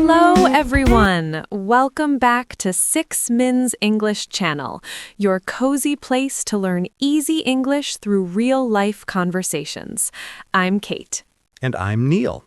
Hello, everyone. Welcome back to 6Min's English channel, your cozy place to learn easy English through real-life conversations. I'm Kate. And I'm Neil.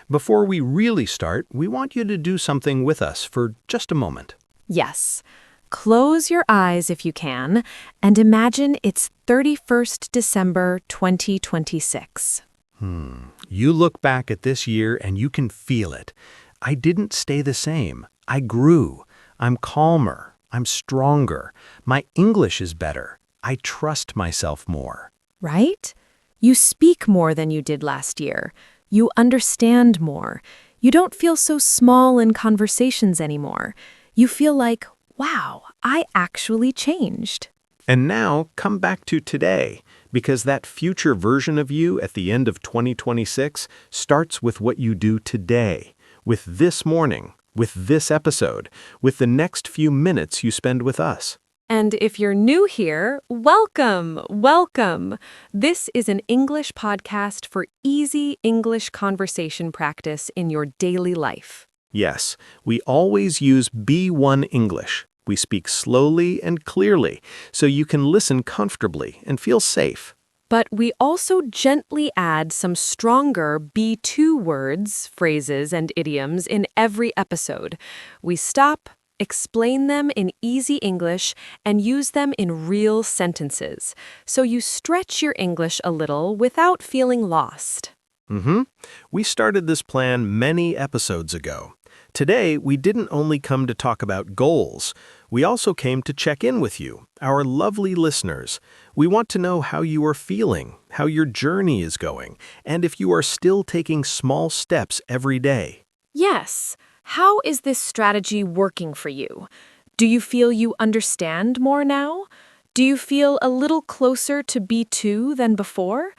Before we really start, we want you to do something with us for just a moment. Yes. Close your eyes if you can, and imagine it's 31st December 2026. You look back at this year and you can feel it. I didn't stay the same. I grew. I'm calmer. I'm stronger. My English is better. I trust myself more. Right? You speak more than you did last year. You understand more. You don't feel so small in conversations anymore. You feel like, wow, I actually changed. And now come back to today, because that future version of you at the end of 2026 starts with what you do today, with this morning, with this episode, with the next few minutes you spend with us. And if you're new here, welcome, welcome. This is an English podcast for easy English conversation practice in your daily life. Yes, we always use B1 English. We speak slowly and clearly, so you can listen comfortably and feel safe. But we also gently add some stronger B2 words, phrases, and idioms in every episode. We stop, explain them in easy English, and use them in real sentences, so you stretch your English a little without feeling lost. We started this plan many episodes ago. Today, we didn't only come to talk about goals. We also came to check in with you, our lovely listeners. We want to know how you are feeling, how your journey is going, and if you are still taking small steps every day. Yes. How is this strategy working for you? Do you feel you understand more now? Do you feel a little closer to B2 than before?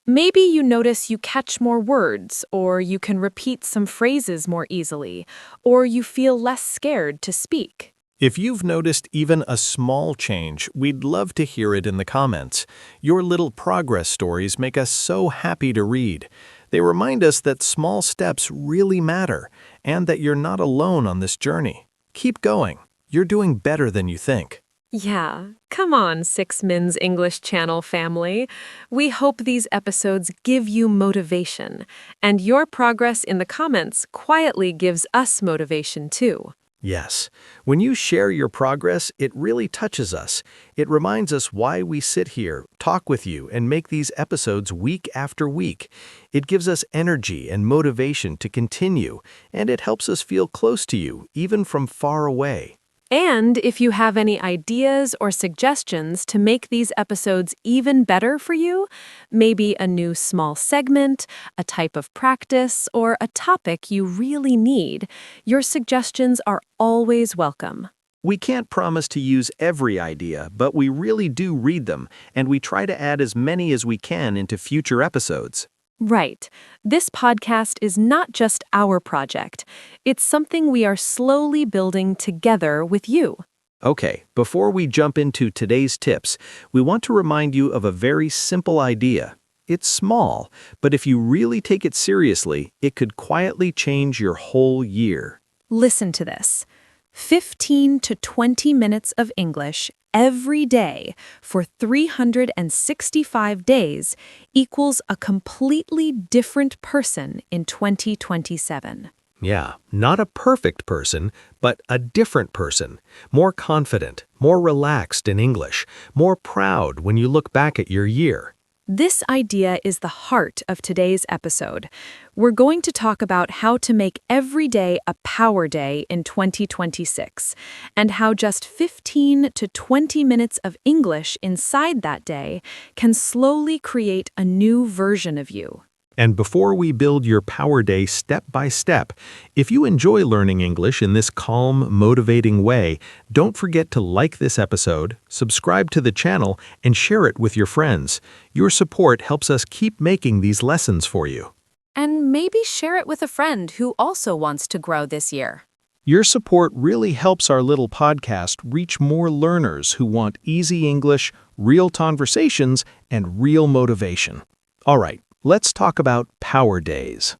Maybe you notice you catch more words, or you can repeat some phrases more easily, or you feel less scared to speak. If you've noticed even a small change, we'd love to hear it in the comments. Your little progress stories make us so happy to read. They remind us that small steps really matter, and that you're not alone on this journey. Keep going. You're doing better than you think. Yeah, come on, 6Min's English channel family. We hope these episodes give you motivation, and your progress in the comments quietly gives us motivation too. Yes. When you share your progress, it really touches us. It reminds us why we sit here, talk with you, and make these episodes week after week. It gives us energy and motivation to continue, and it helps us feel close to you, even from far away. And if you have any ideas or suggestions to make these episodes even better for you, maybe a new small segment, a type of practice, or a topic you really need, your suggestions are always welcome. We can't promise to use every idea, but we really do read them, and we try to add as many as we can into future episodes. Right. This podcast is not just our project. It's something we are slowly building together with you. Okay, before we jump into today's tips, we want to remind you of a very simple idea. It's small, but if you really take it seriously, it could quietly change your whole year. Listen to this. 15 to 20 minutes of English every day for 365 days equals a completely different person in 2027. Yeah, not a perfect person, but a different person. More confident, more relaxed in English, more proud when you look back at your year. This idea is the heart of today's episode. We're going to talk about how to make every day a power day in 2026, and how just 15 to 20 minutes of English inside that day can slowly create a new version of you. And before we build your Power Day step by step, if you enjoy learning English in this calm, motivating way, don't forget to like this episode, subscribe to the channel, and share it with your friends. Your support helps us keep making these lessons for you. And maybe share it with a friend who also wants to grow this year. Your support really helps our little podcast reach more learners who want easy English, real conversations, and real motivation. All right. Let's talk about Power Days.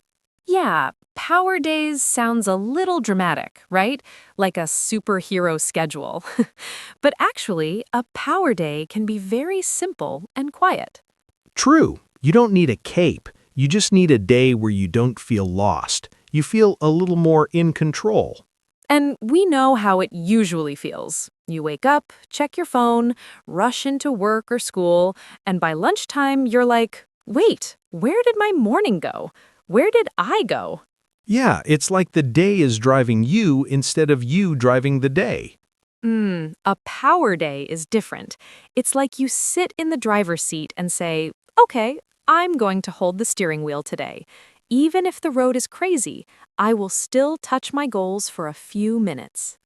Yeah, Power days sounds a little dramatic, right? Like a superhero schedule. But actually, a power day can be very simple and quiet. True, you don't need a cape. You just need a day where you don't feel lost. You feel a little more in control. And we know how it usually feels. You wake up, check your phone, rush into work or school, and by lunchtime, you're like, wait, where did my morning go? Where did I go? Yeah, it's like the day is driving you instead of you driving the day. A power day is different. It's like you sit in the driver's seat and say, okay, I'm going to hold the steering wheel today. Even if the road is crazy, I will still touch my goals for a few minutes.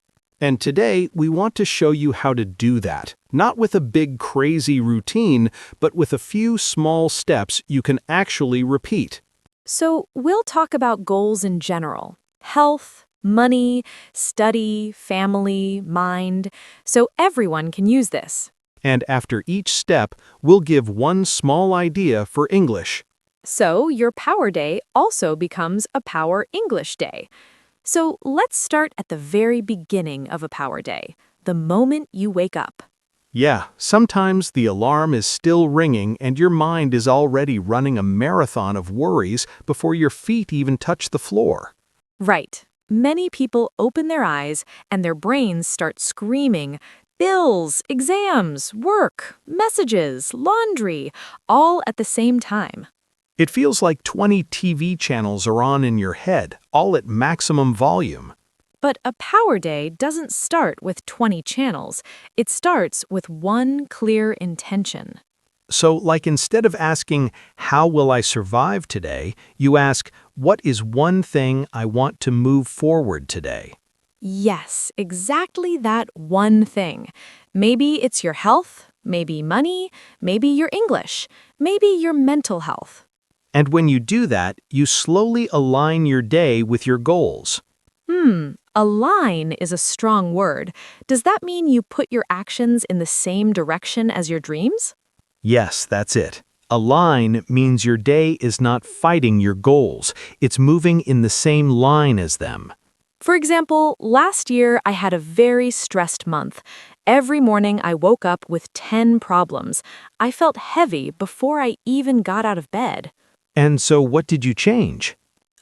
And today, we want to show you how to do that, not with a big crazy routine, but with a few small steps you can actually repeat. So, we'll talk about goals in general: health, money, study, family, mind, so everyone can use this. And after each step, we'll give one small idea for English. So, your power day also becomes a power English day. So, let's start at the very beginning of a power day, the moment you wake up. Yeah, sometimes the alarm is still ringing and your mind is already running a marathon of worries before your feet even touch the floor. Right. Many people open their eyes and their brains start screaming, bills, exams, work, messages, laundry, all at the same time. It feels like 20 TV channels are on in your head, all at maximum volume. But a power day doesn't start with 20 channels. It starts with one clear intention. So, like instead of asking, how will I survive today, you ask, what is one thing I want to move forward today? Yes, exactly that one thing. Maybe it's your health, maybe money, maybe your English, maybe your mental health. And when you do that, you slowly align your day with your goals. Align is a strong word. Does that mean you put your actions in the same direction as your dreams? Yes, that's it. Align means your day is not fighting your goals, it's moving in the same line as them. For example, last year I had a very stressed month. Every morning I woke up with 10 problems. I felt heavy before I even got out of bed. And so what did you change?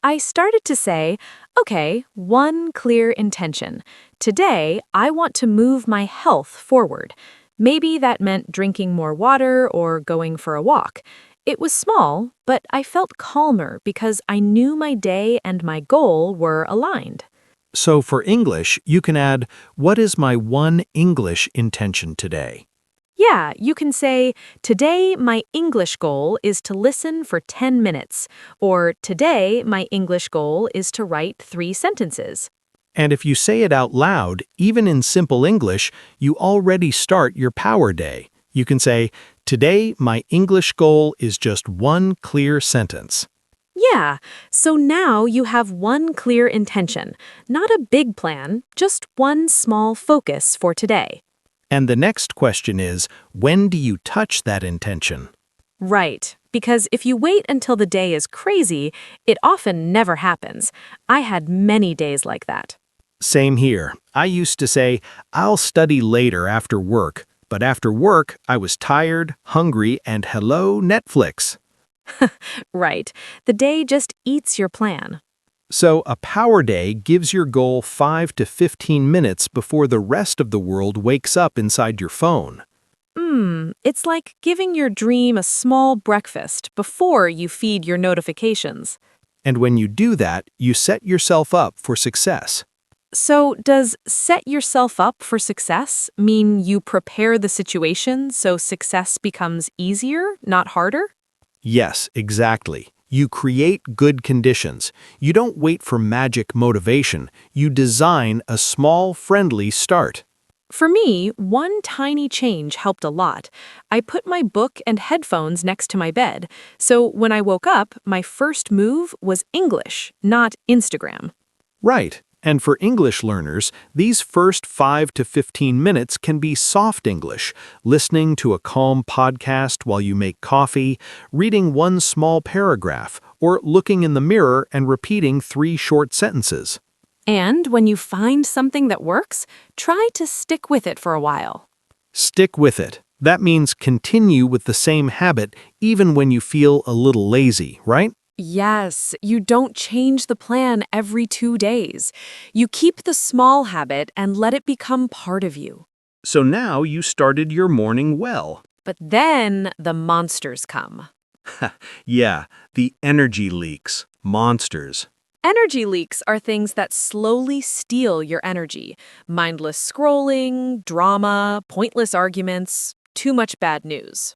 I started to say, okay, one clear intention. Today, I want to move my health forward. Maybe that meant drinking more water or going for a walk. It was small, but I felt calmer because I knew my day and my goal were aligned. So for English, you can add, what is my one English intention today? Yeah, you can say, today my English goal is to listen for 10 minutes, or today my English goal is to write 3 sentences. And if you say it out loud, even in simple English, you already start your power day. You can say, today my English goal is just one clear sentence. Yeah, so now you have one clear intention, not a big plan, just one small focus for today. And the next question is, when do you touch that intention? Right, because if you wait until the day is crazy, it often never happens. I had many days like that. Same here. I used to say, I'll study later after work, but after work, I was tired, hungry, and hello, Netflix. Right, the day just eats your plan. So a power day gives your goal 5 to 15 minutes before the rest of the world wakes up inside your phone. It's like giving your dream a small breakfast before you feed your notifications. And when you do that, you set yourself up for success. So, does set yourself up for success mean you prepare the situation so success becomes easier, not harder? Yes, exactly. You create good conditions. You don't wait for magic motivation. You design a small, friendly start. For me, one tiny change helped a lot. I put my book and headphones next to my bed, so when I woke up, my first move was English, not Instagram. Right. And for English learners, these first 5 to 15 minutes can be soft English, listening to a calm podcast while you make coffee, reading one small paragraph, or looking in the mirror and repeating 3 short sentences. And when you find something that works, try to stick with it for a while. Stick with it. That means continue with the same habit even when you feel a little lazy, right? Yes, you don't change the plan every 2 days. You keep the small habit and let it become part of you. So now you started your morning well. But then the monsters come. Yeah, the energy leaks, monsters. Energy leaks are things that slowly steal your energy. Mindless scrolling, drama, pointless arguments, too much bad news.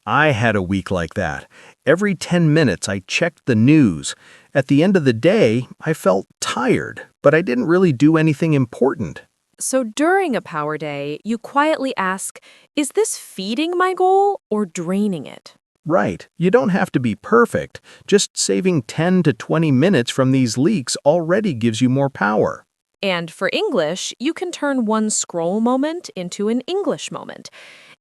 I had a week like that. Every 10 minutes I checked the news. At the end of the day, I felt tired, but I didn't really do anything important. So during a power day, you quietly ask, is this feeding my goal or draining it? Right, you don't have to be perfect. Just saving 10 to 20 minutes from these leaks already gives you more power. And for English, you can turn one scroll moment into an English moment.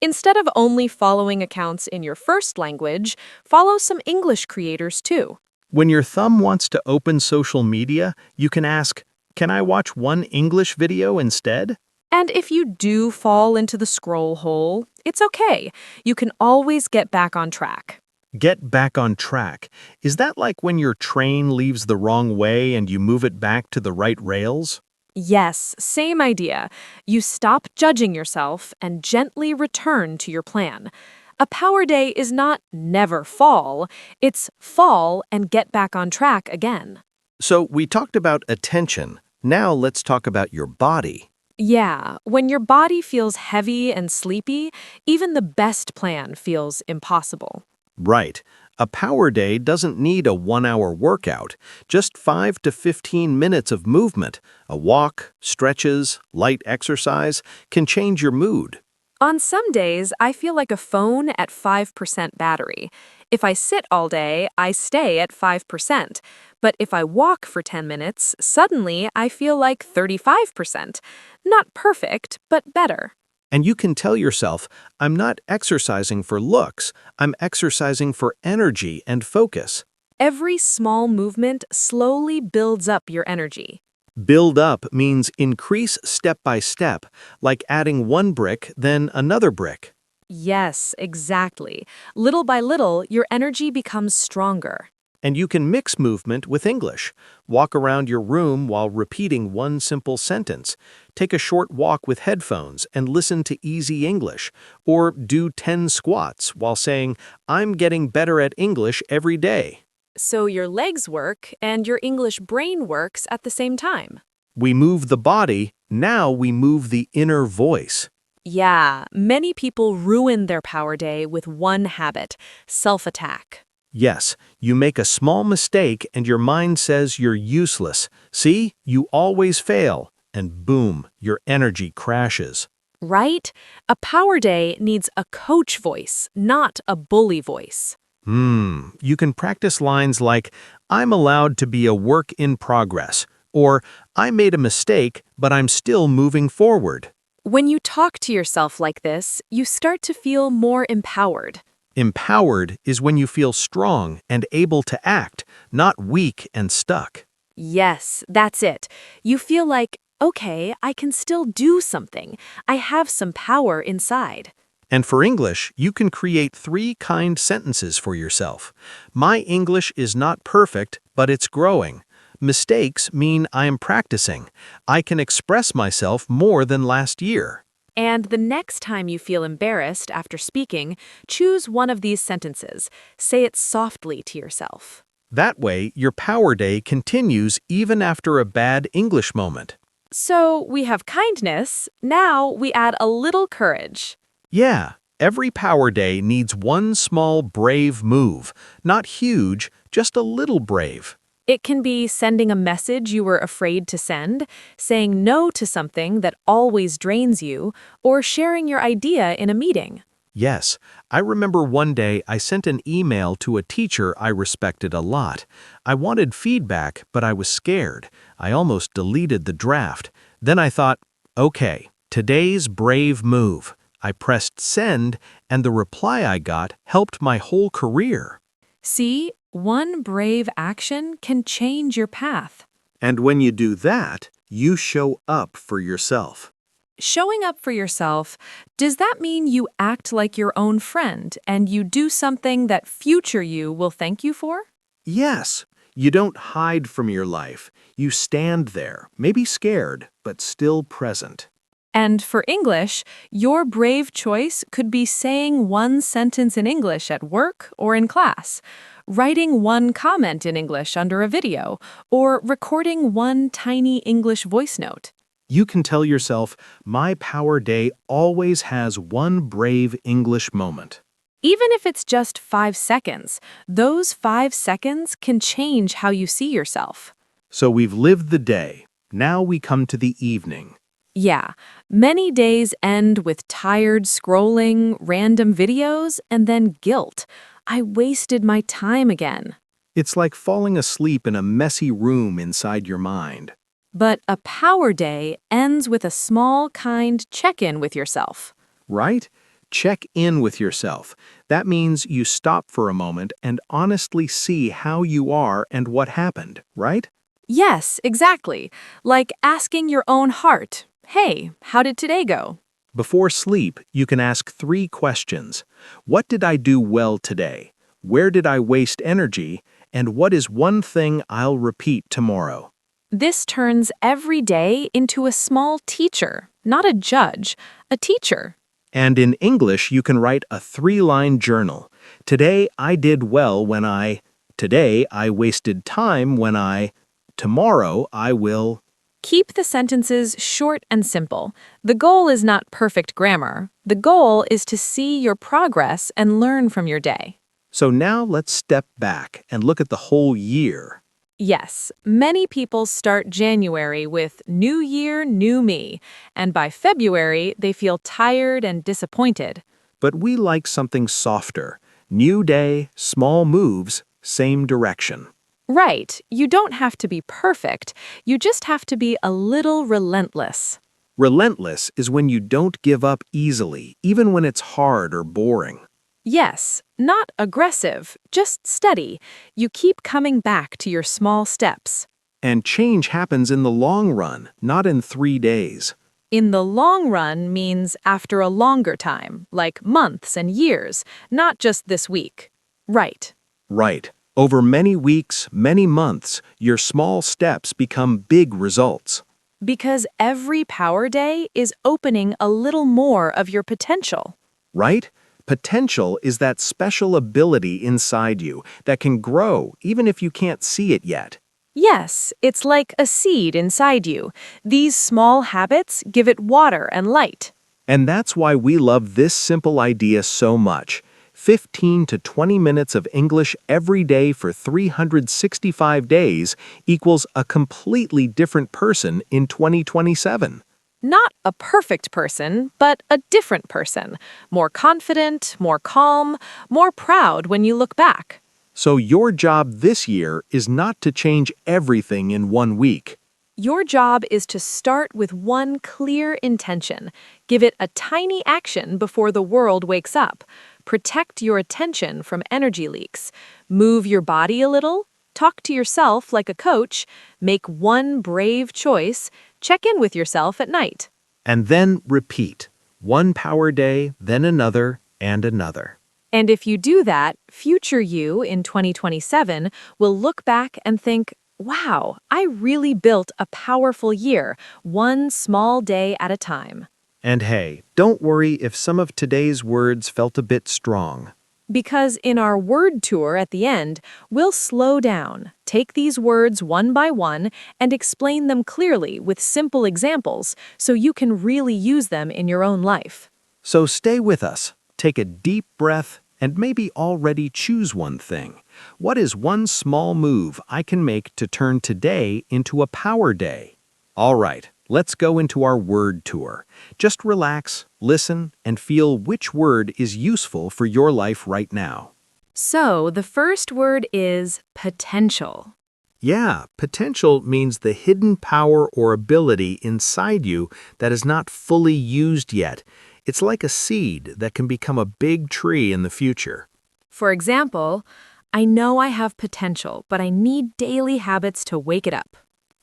Instead of only following accounts in your first language, follow some English creators too. When your thumb wants to open social media, you can ask, "Can I watch one English video instead?" And if you do fall into the scroll hole, it's okay. You can always get back on track. Get back on track. Is that like when your train leaves the wrong way and you move it back to the right rails? Yes, same idea. You stop judging yourself and gently return to your plan. A power day is not never fall, it's fall and get back on track again. So we talked about attention. Now let's talk about your body. Yeah, when your body feels heavy and sleepy, even the best plan feels impossible. Right. A power day doesn't need a 1-hour workout. Just 5 to 15 minutes of movement, a walk, stretches, light exercise can change your mood. On some days, I feel like a phone at 5% battery. If I sit all day, I stay at 5%. But if I walk for 10 minutes, suddenly I feel like 35%. Not perfect, but better. And you can tell yourself, I'm not exercising for looks, I'm exercising for energy and focus. Every small movement slowly builds up your energy. Build up means increase step by step, like adding one brick, then another brick. Yes, exactly. Little by little, your energy becomes stronger. And you can mix movement with English. Walk around your room while repeating one simple sentence. Take a short walk with headphones and listen to easy English. Or do 10 squats while saying, I'm getting better at English every day. So your legs work and your English brain works at the same time. We move the body, now we move the inner voice. Yeah, many people ruin their power day with one habit, self-attack. Yes, you make a small mistake and your mind says you're useless. See, you always fail. And boom, your energy crashes. Right? A power day needs a coach voice, not a bully voice. You can practice lines like, I'm allowed to be a work in progress, or I made a mistake, but I'm still moving forward. When you talk to yourself like this, you start to feel more empowered. Empowered is when you feel strong and able to act, not weak and stuck. Yes, that's it. You feel like, okay, I can still do something. I have some power inside. And for English, you can create 3 kind sentences for yourself. My English is not perfect, but it's growing. Mistakes mean I am practicing. I can express myself more than last year. And the next time you feel embarrassed after speaking, choose one of these sentences. Say it softly to yourself. That way, your power day continues even after a bad English moment. So we have kindness. Now we add a little courage. Yeah, every power day needs one small brave move. Not huge, just a little brave. It can be sending a message you were afraid to send, saying no to something that always drains you, or sharing your idea in a meeting. Yes, I remember one day I sent an email to a teacher I respected a lot. I wanted feedback, but I was scared. I almost deleted the draft. Then I thought, okay, today's brave move. I pressed send, and the reply I got helped my whole career. See, one brave action can change your path. And when you do that, you show up for yourself. Showing up for yourself, does that mean you act like your own friend and you do something that future you will thank you for? Yes, you don't hide from your life. You stand there, maybe scared, but still present. And for English, your brave choice could be saying one sentence in English at work or in class, writing one comment in English under a video, or recording one tiny English voice note. You can tell yourself, my power day always has one brave English moment. Even if it's just 5 seconds, those 5 seconds can change how you see yourself. So we've lived the day. Now we come to the evening. Yeah, many days end with tired scrolling, random videos, and then guilt. I wasted my time again. It's like falling asleep in a messy room inside your mind. But a power day ends with a small, kind check-in with yourself. Right? Check in with yourself. That means you stop for a moment and honestly see how you are and what happened, right? Yes, exactly. Like asking your own heart, hey, how did today go? Before sleep, you can ask 3 questions. What did I do well today? Where did I waste energy? And what is one thing I'll repeat tomorrow? This turns every day into a small teacher, not a judge, a teacher. And in English, you can write a 3-line journal. Today, I did well when I. Today, I wasted time when I. Tomorrow, I will. Keep the sentences short and simple. The goal is not perfect grammar. The goal is to see your progress and learn from your day. So now let's step back and look at the whole year. Yes, many people start January with New Year, New Me, and by February, they feel tired and disappointed. But we like something softer. New day, small moves, same direction. Right, you don't have to be perfect, you just have to be a little relentless. Relentless is when you don't give up easily, even when it's hard or boring. Yes, not aggressive, just steady. You keep coming back to your small steps. And change happens in the long run, not in 3 days. In the long run means after a longer time, like months and years, not just this week. Right. Right. Over many weeks, many months, your small steps become big results. Because every power day is opening a little more of your potential. Right? Potential is that special ability inside you that can grow even if you can't see it yet. Yes, it's like a seed inside you. These small habits give it water and light. And that's why we love this simple idea so much. 15 to 20 minutes of English every day for 365 days equals a completely different person in 2027. Not a perfect person, but a different person. More confident, more calm, more proud when you look back. So your job this year is not to change everything in 1 week. Your job is to start with one clear intention. Give it a tiny action before the world wakes up. Protect your attention from energy leaks. Move your body a little. Talk to yourself like a coach. Make one brave choice. Check in with yourself at night. And then repeat. 1 power day, then another, and another. And if you do that, future you in 2027 will look back and think, wow, I really built a powerful year, one small day at a time. And hey, don't worry if some of today's words felt a bit strong. Because in our word tour at the end, we'll slow down, take these words one by one, and explain them clearly with simple examples so you can really use them in your own life. So stay with us, take a deep breath, and maybe already choose one thing. What is one small move I can make to turn today into a power day? All right, Let's go into our word tour. Just relax, listen, and feel which word is useful for your life right now. So, the first word is potential. Yeah, potential means the hidden power or ability inside you that is not fully used yet. It's like a seed that can become a big tree in the future. For example, I know I have potential, but I need daily habits to wake it up.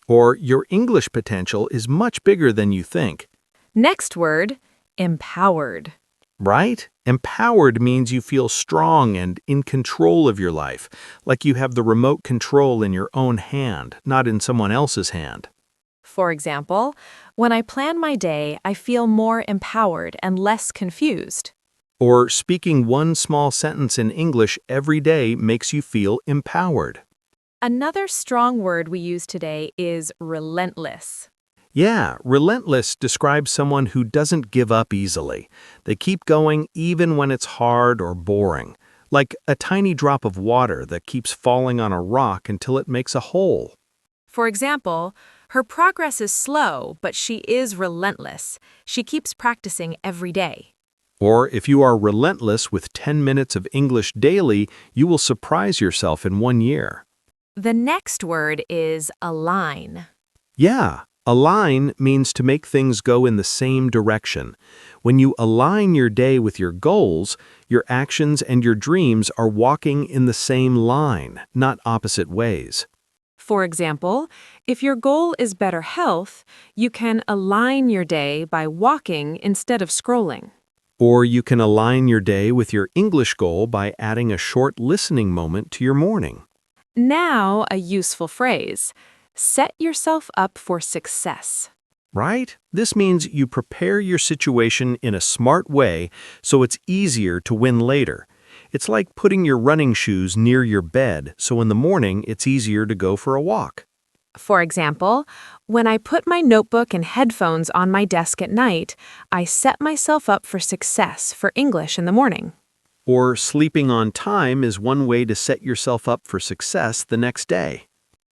Or your English potential is much bigger than you think. Next word, empowered. Right? Empowered means you feel strong and in control of your life, like you have the remote control in your own hand, not in someone else's hand. For example, when I plan my day, I feel more empowered and less confused. Or speaking one small sentence in English every day makes you feel empowered. Another strong word we use today is relentless. Yeah, relentless describes someone who doesn't give up easily. They keep going even when it's hard or boring, like a tiny drop of water that keeps falling on a rock until it makes a hole. For example, her progress is slow, but she is relentless. She keeps practicing every day. Or if you are relentless with 10 minutes of English daily, you will surprise yourself in 1 year. The next word is align. Yeah, align means to make things go in the same direction. When you align your day with your goals, your actions and your dreams are walking in the same line, not opposite ways. For example, if your goal is better health, you can align your day by walking instead of scrolling. Or you can align your day with your English goal by adding a short listening moment to your morning. Now, a useful phrase. Set yourself up for success. Right? This means you prepare your situation in a smart way so it's easier to win later. It's like putting your running shoes near your bed so in the morning it's easier to go for a walk. For example, when I put my notebook and headphones on my desk at night, I set myself up for success for English in the morning. Or sleeping on time is one way to set yourself up for success the next day.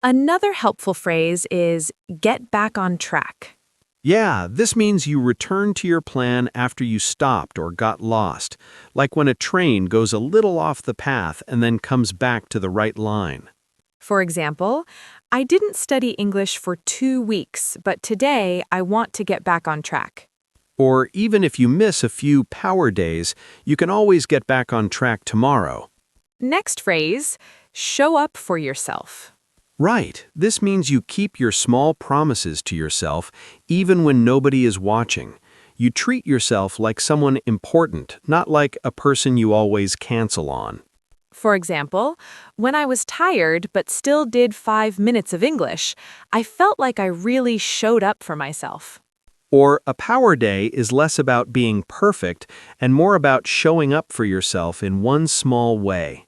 Another helpful phrase is get back on track. Yeah, this means you return to your plan after you stopped or got lost, like when a train goes a little off the path and then comes back to the right line. For example, I didn't study English for 2 weeks, but today I want to get back on track. Or even if you miss a few power days, you can always get back on track tomorrow. Next phrase, show up for yourself. Right, this means you keep your small promises to yourself even when nobody is watching. You treat yourself like someone important, not like a person you always cancel on. For example, when I was tired but still did 5 minutes of English, I felt like I really showed up for myself. Or a power day is less about being perfect and more about showing up for yourself in one small way.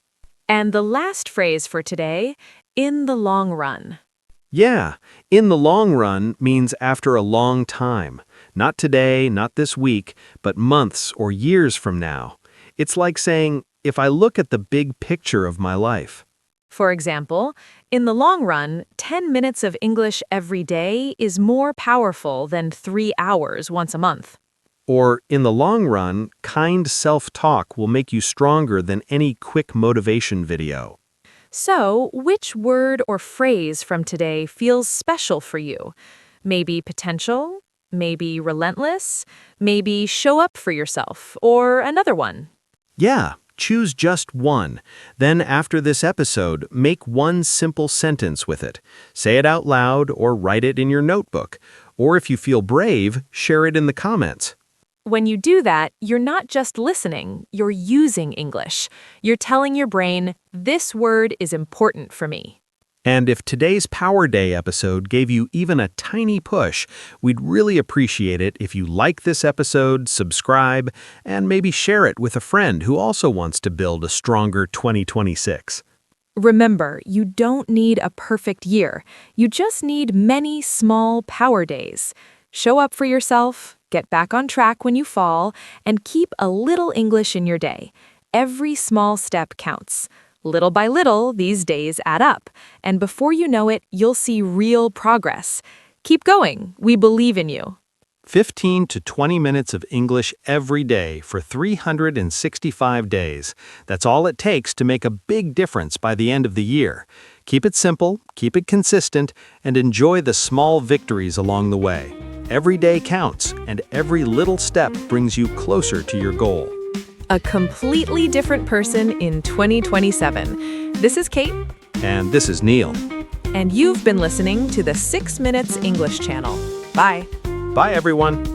And the last phrase for today, in the long run. Yeah, in the long run means after a long time. Not today, not this week, but months or years from now. It's like saying, if I look at the big picture of my life. For example, in the long run, 10 minutes of English every day is more powerful than 3 hours once a month. Or, in the long run, kind self-talk will make you stronger than any quick motivation video. So, which word or phrase from today feels special for you? Maybe potential, maybe relentless, maybe show up for yourself, or another one. Yeah, choose just one. Then after this episode, make one simple sentence with it. Say it out loud or write it in your notebook. Or if you feel brave, share it in the comments. When you do that, you're not just listening, you're using English. You're telling your brain, this word is important for me. And if today's Power Day episode gave you even a tiny push, we'd really appreciate it if you like this episode, subscribe, and maybe share it with a friend who also wants to build a stronger 2026. Remember, you don't need a perfect year. You just need many small power days. Show up for yourself, get back on track when you fall, and keep a little English in your day. Every small step counts. Little by little, these days add up, and before you know it, you'll see real progress. Keep going. We believe in you. 15 to 20 minutes of English every day for 365 days. That's all it takes to make a big difference by the end of the year. Keep it simple, keep it consistent, and enjoy the small victories along the way. Every day counts, and every little step brings you closer to your goal. A completely different person in 2027. This is Kate. And this is Neil. And you've been listening to the 6 Minutes English channel. Bye. Bye, everyone.